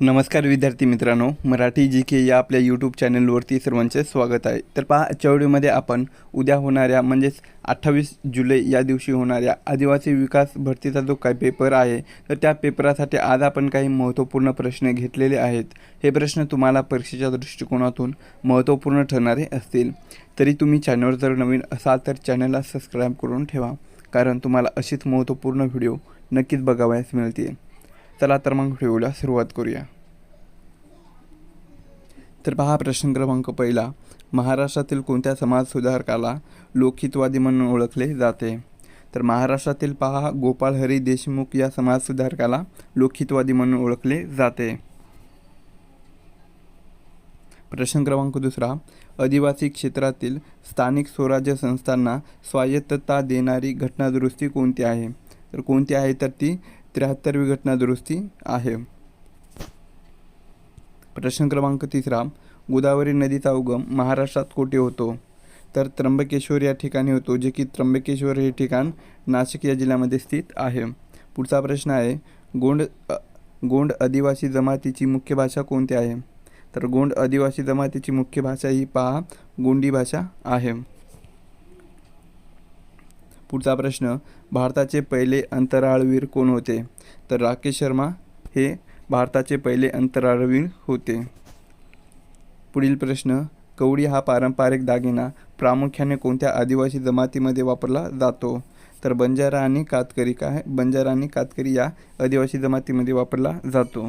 नमस्कार विद्यार्थी मित्रांनो, मराठी जी के या आपल्या यूट्यूब चॅनलवरती सर्वांचे स्वागत आहे. तर पहा, आजच्या व्हिडिओमध्ये आपण उद्या होणाऱ्या म्हणजेच 28 जुलै या दिवशी होणाऱ्या आदिवासी विकास भरतीचा जो काही पेपर आहे, तर त्या पेपरासाठी आज आपण काही महत्त्वपूर्ण प्रश्न घेतलेले आहेत. हे प्रश्न तुम्हाला परीक्षेच्या दृष्टिकोनातून महत्त्वपूर्ण ठरणारे असतील. तरी तुम्ही चॅनलवर जर नवीन असाल तर चॅनलला सबस्क्राईब करून ठेवा, कारण तुम्हाला अशीच महत्त्वपूर्ण व्हिडिओ नक्कीच बघावयास मिळतील. चला तर मग व्हिडिओला सुरुवात करूया. तर पहा, प्रश्न क्रमांक पहिला, महाराष्ट्रातील कोणत्या समाजसुधारकाला लोकहितवादी म्हणून ओळखले जाते? तर महाराष्ट्रातील पहा, गोपाळ हरी देशमुख या समाजसुधारकाला लोकहितवादी म्हणून ओळखले जाते. प्रश्न क्रमांक दुसरा, आदिवासी क्षेत्रातील स्थानिक स्वराज्य संस्थांना स्वायत्तता देणारी घटनादुरुस्ती कोणती आहे? तर कोणती आहे? तर ती 73वी घटनादुरुस्ती आहे. प्रश्न क्रमांक तिसरा, गोदावरी नदीचा उगम महाराष्ट्रात कोठे होतो? तर त्र्यंबकेश्वर या ठिकाणी होतो, जे की त्र्यंबकेश्वर हे ठिकाण नाशिक या जिल्ह्यामध्ये स्थित आहे. पुढचा प्रश्न आहे, गोंड आदिवासी जमातीची मुख्य भाषा कोणती आहे? तर गोंड आदिवासी जमातीची मुख्य भाषा ही पहा, गोंडी भाषा आहे. पुढचा प्रश्न, भारताचे पहिले अंतराळवीर कोण होते? तर राकेश शर्मा हे भारताचे पहिले अंतराळवीर होते. पुढील प्रश्न, कवडी हा पारंपरिक दागिना प्रामुख्याने कोणत्या आदिवासी जमातीमध्ये वापरला जातो? तर बंजारा आणि कातकरी. काय? बंजारा आणि कातकरी या आदिवासी जमातीमध्ये वापरला जातो.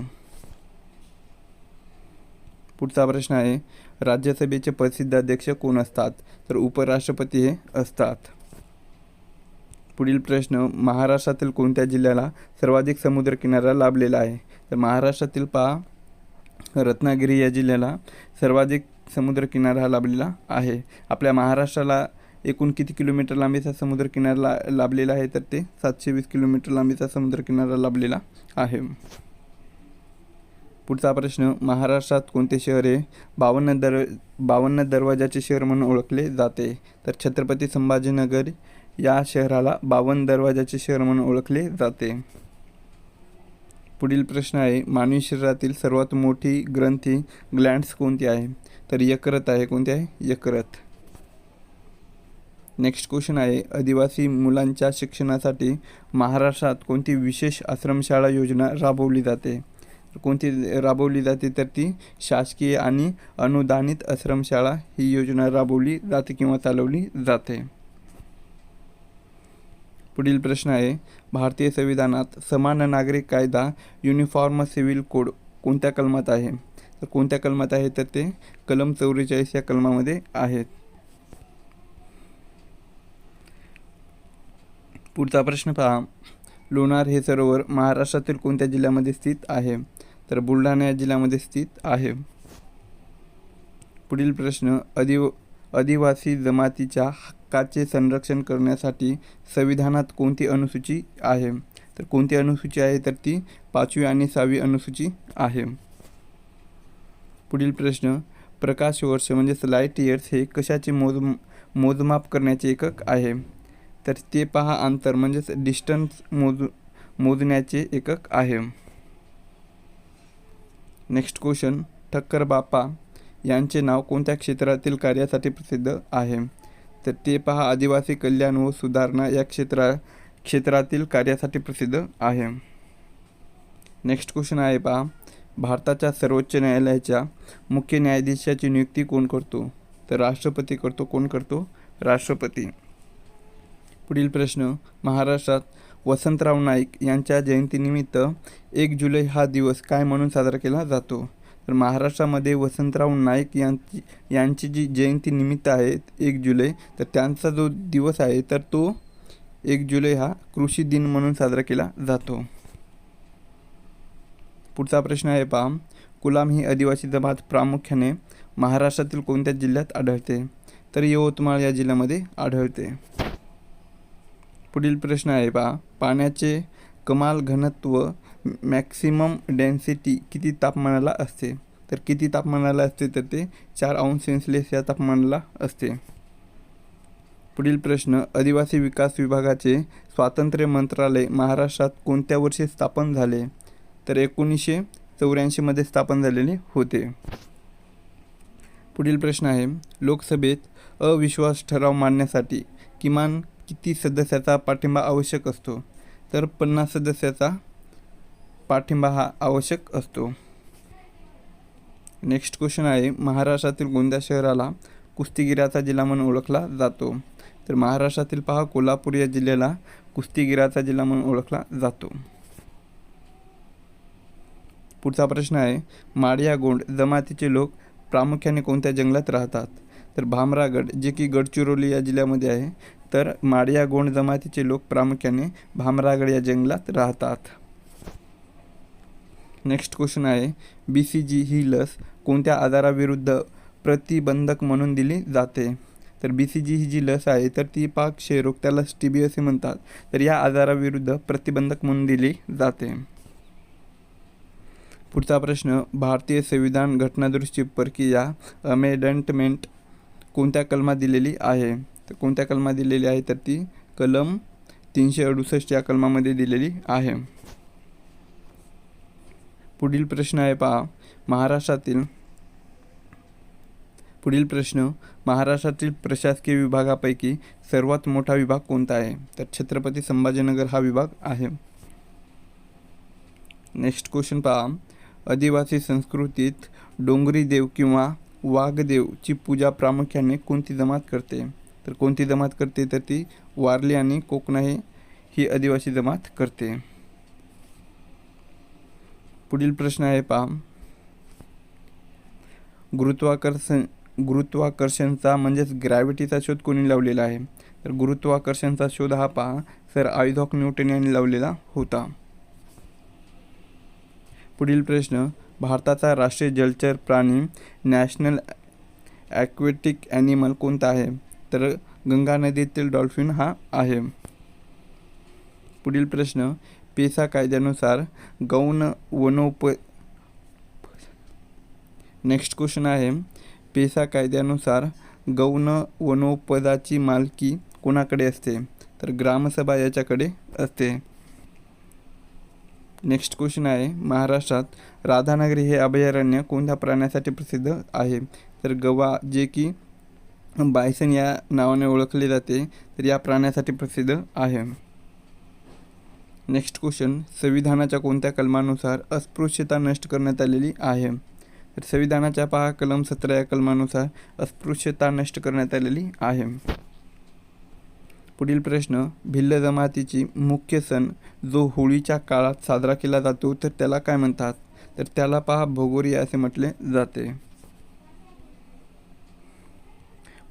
पुढचा प्रश्न आहे, राज्यसभेचे प्रसिद्ध अध्यक्ष कोण असतात? तर उपराष्ट्रपती हे असतात. पुढील प्रश्न, महाराष्ट्रातील कोणत्या जिल्ह्याला सर्वाधिक समुद्रकिनारा लाभलेला आहे? तर महाराष्ट्रातील पहा, रत्नागिरी या जिल्ह्याला सर्वाधिक समुद्रकिनारा लाभलेला आहे. आपल्या महाराष्ट्राला एकूण किती किलोमीटर लांबीचा समुद्रकिनारा लाभलेला आहे? तर ते 720 किलोमीटर लांबीचा समुद्रकिनारा लाभलेला आहे. पुढचा प्रश्न, महाराष्ट्रात कोणते शहर हे 52 दरवाजाचे शहर म्हणून ओळखले जाते? तर छत्रपती संभाजीनगर या शहराला 52 दरवाजाचे शहर म्हणून ओळखले जाते. पुढील प्रश्न आहे, मानवी शरीरातील सर्वात मोठी ग्रंथी ग्लँड्स कोणती आहे? तर यकृत आहे. कोणती आहे? यकृत. नेक्स्ट क्वेश्चन आहे, आदिवासी मुलांच्या शिक्षणासाठी महाराष्ट्रात कोणती विशेष आश्रमशाळा योजना राबवली जाते? कोणती राबवली जाते? तर ती शासकीय आणि अनुदानित आश्रमशाळा ही योजना राबवली जाते किंवा चालवली जाते. पुढील प्रश्न आहे, भारतीय संविधानात समान नागरिक कायदा युनिफॉर्म सिव्हिल कोड कोणत्या कलमात आहे? तर कोणत्या कलमात आहे? तर ते कलम 44 या कलमामध्ये आहेत. पुढचा प्रश्न पहा, लोणार हे सरोवर महाराष्ट्रातील कोणत्या जिल्ह्यामध्ये स्थित आहे? तर बुलढाणा या जिल्ह्यामध्ये स्थित आहे. पुढील प्रश्न, आदिवासी जमातीच्या हक्काचे संरक्षण करण्यासाठी संविधानात कोणती अनुसूची आहे? तर कोणती अनुसूची आहे? तर ती 5वी आणि 6वी अनुसूची आहे. पुढील प्रश्न, प्रकाश वर्ष म्हणजेच लाईट इयर्स हे कशाचे मोजमाप करण्याचे एकक आहे? तर ते पहा, अंतर म्हणजेच डिस्टन्स मोजण्याचे एकक आहे. नेक्स्ट क्वेश्चन, ठक्कर बापा यांचे नाव कोणत्या क्षेत्रातील कार्यासाठी प्रसिद्ध आहे? तर ते पहा, आदिवासी कल्याण व सुधारणा या क्षेत्रातील कार्यासाठी प्रसिद्ध आहे. नेक्स्ट क्वेश्चन आहे पहा, भारताच्या सर्वोच्च न्यायालयाच्या मुख्य न्यायाधीशाची नियुक्ती कोण करतो? तर राष्ट्रपती करतो. कोण करतो? राष्ट्रपती. पुढील प्रश्न, महाराष्ट्रात वसंतराव नाईक यांच्या जयंतीनिमित्त 1 जुलै हा दिवस काय म्हणून साजरा केला जातो? तर महाराष्ट्रामध्ये वसंतराव नाईक यांची जी जयंती निमित्त आहे 1 जुलै, तर त्यांचा जो दिवस आहे तर तो 1 जुलै हा कृषी दिन म्हणून साजरा केला जातो. पुढचा प्रश्न आहे पहा, कुलाम ही आदिवासी जमात प्रामुख्याने महाराष्ट्रातील कोणत्या जिल्ह्यात आढळते? तर यवतमाळ या जिल्ह्यामध्ये आढळते. पुढील प्रश्न आहे पहा, पाण्याचे कमाल घनत्व मॅक्सिमम डेन्सिटी किती तापमानाला असते? तर किती तापमानाला असते? तर ते 4 अंश सेल्सिअस या तापमानाला असते. पुढील प्रश्न, आदिवासी विकास विभागाचे स्वातंत्र्य मंत्रालय महाराष्ट्रात कोणत्या वर्षी स्थापन झाले? तर 19 1984 स्थापन झालेले होते. पुढील प्रश्न आहे, लोकसभेत अविश्वास ठराव मांडण्यासाठी किमान किती सदस्याचा पाठिंबा आवश्यक असतो? तर 50 सदस्याचा पाठिंबा हा आवश्यक असतो. नेक्स्ट क्वेश्चन आहे, महाराष्ट्रातील कोणत्या शहराला कुस्तीगिराचा जिल्हा म्हणून ओळखला जातो? तर महाराष्ट्रातील पहा, कोल्हापूर या जिल्ह्याला कुस्तीगिराचा जिल्हा म्हणून ओळखला जातो. पुढचा प्रश्न आहे, माडिया गोंड जमातीचे लोक प्रामुख्याने कोणत्या जंगलात राहतात? तर भामरागड, जे की गडचिरोली या जिल्ह्यामध्ये आहे. तर माडिया गोंड जमातीचे लोक प्रामुख्याने भामरागड या जंगलात राहतात. नेक्स्ट क्वेश्चन आहे, BCG ही लस कोणत्या आजाराविरुद्ध प्रतिबंधक म्हणून दिली जाते? तर BCG ही जी लस आहे तर ती पाक क्षयरोग, त्याला TB असे म्हणतात, तर या आजाराविरुद्ध प्रतिबंधक म्हणून दिली जाते. पुढचा प्रश्न, भारतीय संविधान घटनादुरुस्ती प्रक्रिया अमेंडमेंट कोणत्या कलमात दिलेली आहे? तर कोणत्या कलमात दिलेली आहे? तर ती कलम 368 या कलमामध्ये दिलेली आहे. पुढील प्रश्न आहे पहा, महाराष्ट्रातील प्रशासकीय विभागापैकी सर्वात मोठा विभाग कोणता आहे? तर छत्रपती संभाजीनगर हा विभाग आहे. नेक्स्ट क्वेश्चन पहा, आदिवासी संस्कृतीत डोंगरी देव किंवा वाघदेवची पूजा प्रामुख्याने कोणती जमात करते? तर कोणती जमात करते? तर ती वारली आणि कोकणे ही आदिवासी जमात करते. पुढील प्रश्न आहे पहा, गुरुत्वाकर्षणचा म्हणजेच ग्रॅव्हिटीचा शोध कोणी लावलेला आहे? तर गुरुत्वाकर्षणचा शोध हा पहा सर आयझॅक न्यूटन यांनी लावलेला होता. पुढील प्रश्न, भारताचा राष्ट्रीय जलचर प्राणी नॅशनल ॲक्वेटिक ॲनिमल कोणता आहे? तर गंगा नदीतील डॉल्फिन हा आहे. पुढील प्रश्न, पेसा कायद्यानुसार गौण नेक्स्ट क्वेश्चन आहे, पेसा कायद्यानुसार गौण वनोपदाची मालकी कोणाकडे असते? तर ग्रामसभा याच्याकडे असते. नेक्स्ट क्वेश्चन आहे, महाराष्ट्रात राधानगरी हे अभयारण्य कोणत्या प्राण्यासाठी प्रसिद्ध आहे? तर गवा, जे की बायसन या नावाने ओळखले जाते, तर या प्राण्यासाठी प्रसिद्ध आहे. नेक्स्ट क्वेश्चन, संविधानाच्या कोणत्या कलमानुसार अस्पृश्यता नष्ट करण्यात आलेली आहे? तर संविधानाच्या पहा कलम 17 या कलमानुसार अस्पृश्यता नष्ट करण्यात आलेली आहे. पुढील प्रश्न, भिल्ल जमातीची मुख्य सण जो होळीच्या काळात साजरा केला जातो तर त्याला काय म्हणतात? तर त्याला पहा भोगोरी असे म्हटले जाते.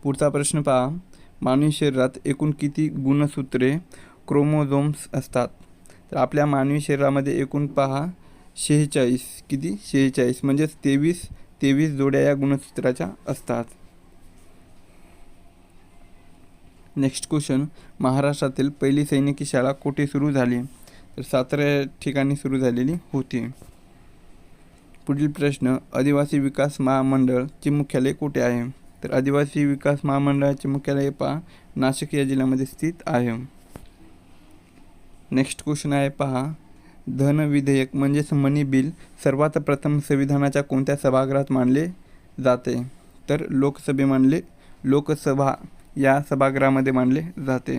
पुढचा प्रश्न पहा, मानवी शरीरात एकूण किती गुणसूत्रे क्रोमोझोम्स असतात? तर आपल्या मानवी शरीरामध्ये एकूण पहा 46, किती 46 म्हणजेच 23 जोड्या या गुणसूत्राच्या असतात. नेक्स्ट क्वेश्चन, महाराष्ट्रातील पहिली सैनिकी शाळा कुठे सुरू झाली? तर सातारा या ठिकाणी सुरू झालेली होती. पुढील प्रश्न, आदिवासी विकास महामंडळचे मुख्यालय कुठे आहे? तर आदिवासी विकास महामंडळाचे मुख्यालय पहा नाशिक या जिल्ह्यामध्ये स्थित आहे. नेक्स्ट क्वेश्चन आहे पहा, धन विधेयक म्हणजेच मनी बिल सर्वात प्रथम संविधानाच्या कोणत्या सभागृहात मांडले जाते? तर लोकसभा या सभागृहामध्ये मांडले जाते.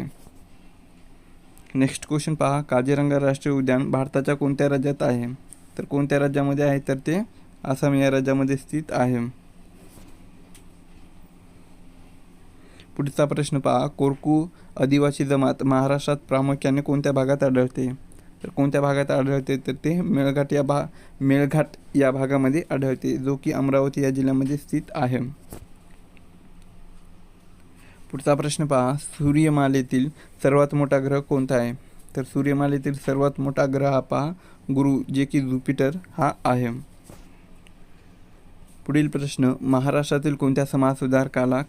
नेक्स्ट क्वेश्चन पहा, काझीरंगा राष्ट्रीय उद्यान भारताच्या कोणत्या राज्यात आहे? तर कोणत्या राज्यामध्ये आहे? तर ते आसाम या राज्यामध्ये स्थित आहे. पुढचा प्रश्न पहा, कोरकू आदिवासी जमात महाराष्ट्रात प्रामुख्याने कोणत्या भागात आढळते? तर कोणत्या भागात आढळते? तर ते मेळघाट या भागामध्ये आढळते, जो की अमरावती या जिल्ह्यामध्ये स्थित आहे. पुढचा प्रश्न पहा, सूर्यमालेतील सर्वात मोठा ग्रह कोणता आहे? तर सूर्यमालेतील सर्वात मोठा ग्रह हा पहा गुरु, जे की ज्युपिटर हा आहे. पुढील प्रश्न, महाराष्ट्रातील कोणत्या समाजसुधारकाला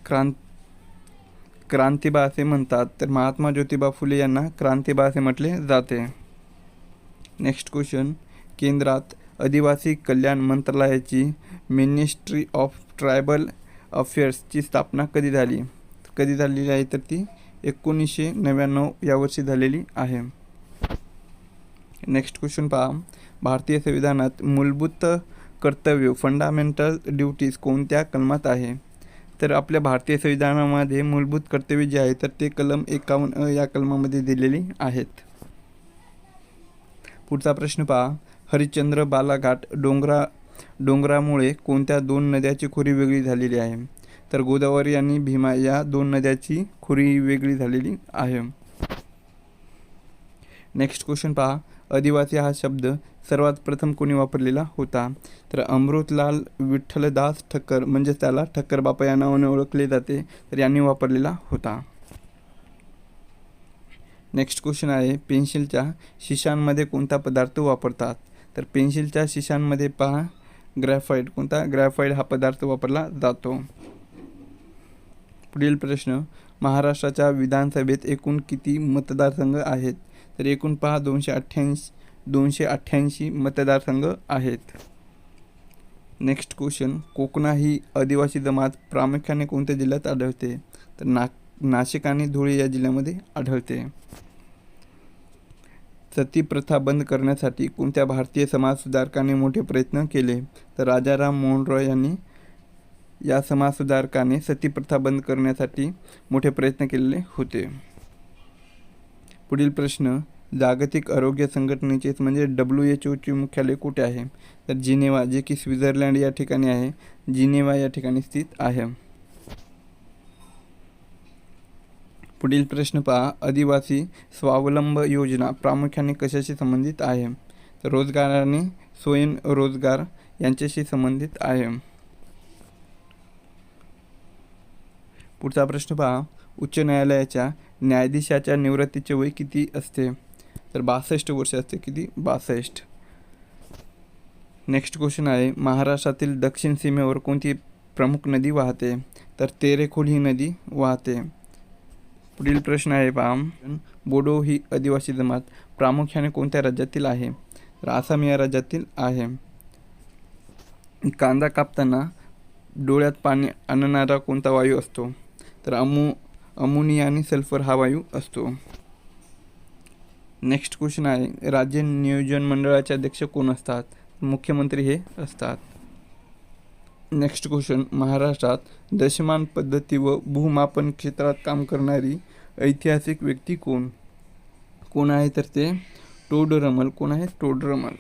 क्रांतिबा असे म्हणतात? तर महात्मा ज्योतिबा फुले यांना क्रांतिबा असे म्हटले जाते. नेक्स्ट क्वेश्चन, केंद्रात आदिवासी कल्याण मंत्रालयाची मिनिस्ट्री ऑफ ट्रायबल अफेअर्सची स्थापना कधी झालेली आहे? तर ती 1999 या वर्षी झालेली आहे. नेक्स्ट क्वेश्चन पहा, भारतीय संविधानात मूलभूत कर्तव्य फंडामेंटल ड्युटीज कोणत्या कलमात आहे? तर आपल्या भारतीय संविधानामध्ये मूलभूत कर्तव्य जे आहे तर ते कलम 51 या कलमामध्ये दिलेली आहेत. पुढचा प्रश्न पहा. हरिश्चंद्र बालाघाट डोंगरामुळे कोणत्या दोन नद्याची खोरी वेगळी झालेली आहे? तर गोदावरी आणि भीमा या दोन नद्याची खोरी वेगळी झालेली आहे. नेक्स्ट क्वेश्चन पहा. आदिवासी हा शब्द सर्वात प्रथम कोणी वापरलेला होता? तर अमृतलाल विठ्ठलदास ठक्कर म्हणजेच त्याला ठक्कर बापा या नावाने ओळखले जाते, तर यांनी वापरलेला होता. नेक्स्ट क्वेश्चन आहे. पेन्सिलच्या शिशांमध्ये कोणता पदार्थ वापरतात? तर पेन्सिलच्या शिशांमध्ये पहा ग्रॅफाइट. कोणता? ग्रॅफाइट हा पदार्थ वापरला जातो. पुढील प्रश्न. महाराष्ट्राच्या विधानसभेत एकूण किती मतदारसंघ आहेत? तर एकूण पहा 288 मतदारसंघ आहेत. Next question. कोकणा ही आदिवासी जमात प्रामुख्याने कोणत्या जिल्ह्यात आढळते? तर नाशिक आणि धुळे या जिल्ह्यामध्ये आढळते. सती प्रथा बंद करण्यासाठी कोणत्या भारतीय समाजसुधारकाने मोठे प्रयत्न केले? तर राजाराम मोहन रॉय यांनी या समाजसुधारकाने सती प्रथा बंद करण्यासाठी मोठे प्रयत्न केलेले होते. पुढील प्रश्न. जागतिक आरोग्य संघटनेचे म्हणजे WHO मुख्यालय कुठे आहे? तर जिनेवा, जे की स्वित्झर्लंड या ठिकाणी आहे. जिनेवा या ठिकाणी स्थित आहे. पुढील प्रश्न पहा. आदिवासी स्वावलंब योजना प्रामुख्याने कशाशी संबंधित आहे? तर रोजगार आणि स्वयंरोजगार यांच्याशी संबंधित आहे. पुढचा प्रश्न पहा. उच्च न्यायालयाच्या न्यायाधीशाच्या निवृत्तीचे वय किती असते? तर 62 वर्ष असते. किती? 62. नेक्स्ट क्वेश्चन आहे. महाराष्ट्रातील दक्षिण सीमेवर कोणती प्रमुख नदी वाहते? तर तेरेखोल ही नदी वाहते. पुढील प्रश्न आहे पहा. बोडो ही आदिवासी जमात प्रामुख्याने कोणत्या राज्यातील आहे? तर आसाम या राज्यातील आहे. कांदा कापताना डोळ्यात पाणी आणणारा कोणता वायू असतो? तर अमोनिया आणि सल्फर हा वायू असतो. नेक्स्ट क्वेश्चन आहे. राज्य नियोजन मंडळाचे अध्यक्ष कोण असतात? मुख्यमंत्री हे असतात. Next question. महाराष्ट्रात दशमान पद्धती व भूमापन क्षेत्रात काम करणारी ऐतिहासिक व्यक्ती कोण आहे? तर ते टोडरमल. कोण आहे? टोडरमल.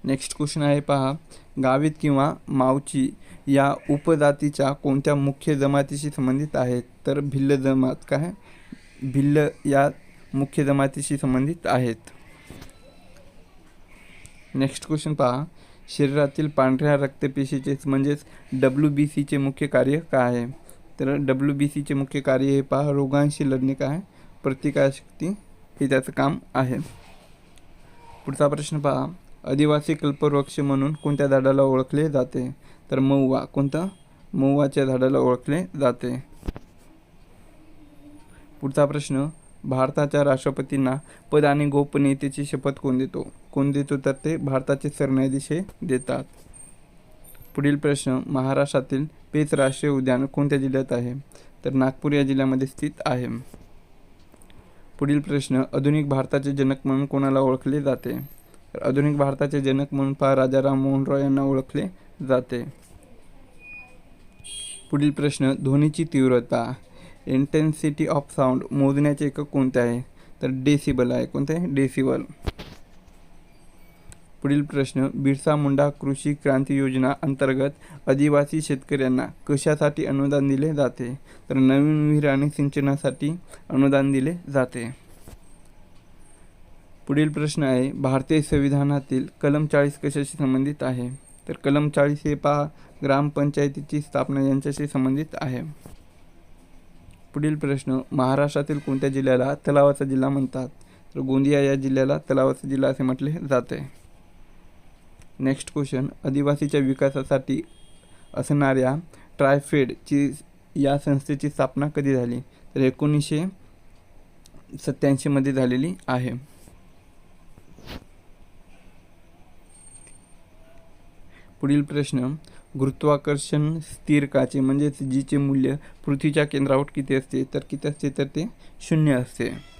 नेक्स्ट क्वेश्चन आहे पहा. गावित किंवा मावची या उपजातीच्या कोणत्या मुख्य जमातीशी संबंधित आहेत? तर भिल्ल जमात. काय? भिल्ल या मुख्य जमातीशी संबंधित आहेत. नेक्स्ट क्वेश्चन पहा. शरीरातील पांढऱ्या रक्तपेशीचे म्हणजेच WBCचे मुख्य कार्य काय आहे? तर WBCचे मुख्य कार्य हे पहा रोगांशी लढणे, काय? प्रतिकारशक्ती हे त्याचं काम आहे. पुढचा प्रश्न पहा. आदिवासी कल्पवृक्ष म्हणून कोणत्या झाडाला ओळखले जाते? तर महुआ. कोणता? महुआच्या झाडाला ओळखले जाते. पुढचा प्रश्न. भारताच्या राष्ट्रपतींना पद आणि गोपनीयतेची शपथ कोण देतो? तर ते भारताचे सरन्यायाधीश हे देतात. पुढील प्रश्न. महाराष्ट्रातील पेच राष्ट्रीय उद्यान कोणत्या जिल्ह्यात आहे? तर नागपूर या जिल्ह्यामध्ये स्थित आहे. पुढील प्रश्न. आधुनिक भारताचे जनक म्हणून कोणाला ओळखले जाते? तर आधुनिक भारताचे जनक म्हणून पहा राजाराम मोहन रॉय यांना ओळखले जाते. पुढील प्रश्न. ध्वनीची तीव्रता इंटेन्सिटी ऑफ साऊंड मोजण्याचे एकक कोणते आहे? तर डेसिबल आहे. कोणते? डेसिबल. पुढील प्रश्न. बिरसा मुंडा कृषी क्रांती योजना अंतर्गत आदिवासी शेतकऱ्यांना कशासाठी अनुदान दिले जाते? तर नवीन विहीर आणि सिंचनासाठी अनुदान दिले जाते. पुढील प्रश्न आहे. भारतीय संविधानातील कलम 40 कशाशी संबंधित आहे? तर कलम 40 हे पहा ग्रामपंचायतीची स्थापना यांच्याशी संबंधित आहे. पुढील प्रश्न. महाराष्ट्रातील कोणत्या जिल्ह्याला तलावाचा जिल्हा म्हणतात? तर गोंदिया या जिल्ह्याला तलावाचा जिल्हा असे म्हटले जाते. Next question. आदिवासीच्या विकासासाठी असणाऱ्या ट्रायफेडची या संस्थेची स्थापना कधी झाली? तर 1987 मध्ये झालेली आहे. पुढील प्रश्न. गुरुत्वाकर्षण स्थिरांकाचे म्हणजेच जीचे मूल्य पृथ्वीच्या केंद्रावर किती असते? तर किती असते? तर ते 0 असते.